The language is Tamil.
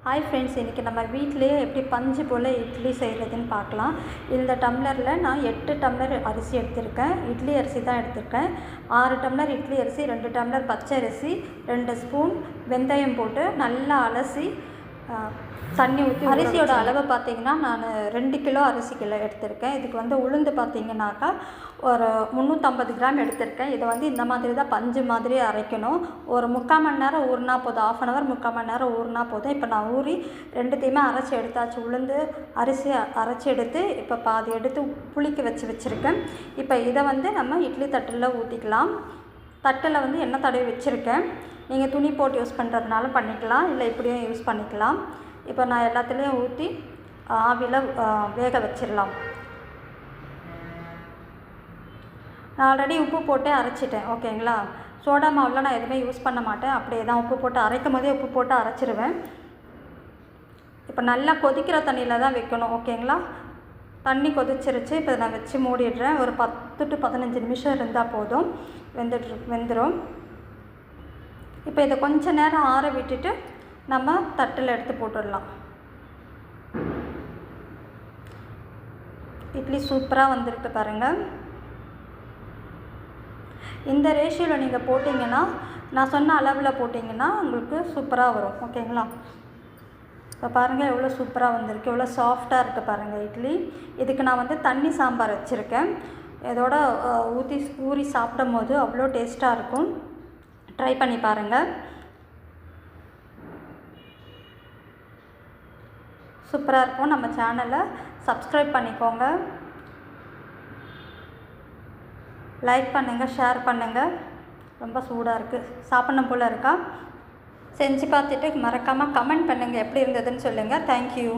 ஹாய் ஃப்ரெண்ட்ஸ், இன்றைக்கி நம்ம வீட்டிலேயே எப்படி பஞ்சு போல் இட்லி செய்கிறதுன்னு பார்க்கலாம். இந்த டம்ளரில் நான் 8 டம்ளர் அரிசி எடுத்திருக்கேன். இட்லி அரிசி தான் எடுத்திருக்கேன். 6 டம்ளர் இட்லி அரிசி, 2 டம்ளர் பச்சை அரிசி, 2 ஸ்பூன் வெந்தயம் போட்டு நல்லா அலசி தண்ணி ஊற்றி. அரிசியோட அளவு பார்த்திங்கன்னா நான் 2 கிலோ அரிசி எடுத்திருக்கேன். இதுக்கு உளுந்து பார்த்திங்கனாக்கா ஒரு 350 கிராம் எடுத்திருக்கேன். இதை இந்த மாதிரி தான் பஞ்சு மாதிரி அரைக்கணும். ஒரு 3/4 மணி நேரம் ஊறினா போதும், 1/2 hour 3/4 மணி நேரம் ஊறினா போதும். இப்போ நான் ஊறி ரெண்டுத்தையுமே அரைச்சி எடுத்தாச்சு. உளுந்து அரிசி அரைச்சி எடுத்து இப்போ பாதி எடுத்து புளிக்க வச்சுருக்கேன். இப்போ இதை நம்ம இட்லி தட்டில் ஊற்றிக்கலாம். தட்டில் எண்ணெய் தடவி வச்சுருக்கேன். நீங்கள் துணி போட்டு யூஸ் பண்ணுறதுனால பண்ணிக்கலாம், இல்லை இப்படியும் யூஸ் பண்ணிக்கலாம். இப்போ நான் எல்லாத்துலேயும் ஊற்றி ஆவியில் வேக வச்சிடலாம். நான் ஆல்ரெடி உப்பு போட்டு அரைச்சிட்டேன், ஓகேங்களா. சோடா மாவில் நான் எதுவுமே யூஸ் பண்ண மாட்டேன், அப்படியே தான் உப்பு போட்டு அரைக்கும் போதே உப்பு போட்டு அரைச்சிடுவேன். இப்போ நல்லா கொதிக்கிற தண்ணியில் தான் வைக்கணும், ஓகேங்களா. தண்ணி கொதிச்சிருச்சு. இப்போ நான் வச்சு மூடிடுறேன். ஒரு 10 to 15 நிமிஷம் இருந்தால் போதும், வெந்துடும். இப்போ இதை கொஞ்சம் நேரம் ஆற விட்டுட்டு நம்ம தட்டில் எடுத்து போட்டுடலாம். இட்லி சூப்பராக வந்திருக்கு பாருங்கள். இந்த ரேஷியோவில் நீங்கள் போட்டிங்கன்னா, நான் சொன்ன அளவில் போட்டிங்கன்னா உங்களுக்கு சூப்பராக வரும், ஓகேங்களா. இப்போ பாருங்கள் எவ்வளோ சூப்பராக வந்திருக்கு, எவ்வளோ சாஃப்டாக இருக்குது பாருங்கள் இட்லி. இதுக்கு நான் தண்ணி சாம்பார் வச்சுருக்கேன். இதோட ஊறி சாப்பிடும் போது அவ்வளோ டேஸ்ட்டாக இருக்கும். ட்ரை பண்ணி பாருங்கள். சூப்பராக இருக்கும். நம்ம சேனலை சப்ஸ்கிரைப் பண்ணிக்கோங்க, லைக் பண்ணுங்கள், ஷேர் பண்ணுங்கள். ரொம்ப சூடாக இருக்குது, சாப்பிடணும் போல் இருக்கா. செஞ்சு பார்த்துட்டு மறக்காமல் கமெண்ட் பண்ணுங்கள், எப்படி இருந்ததுன்னு சொல்லுங்கள். தேங்க்யூ.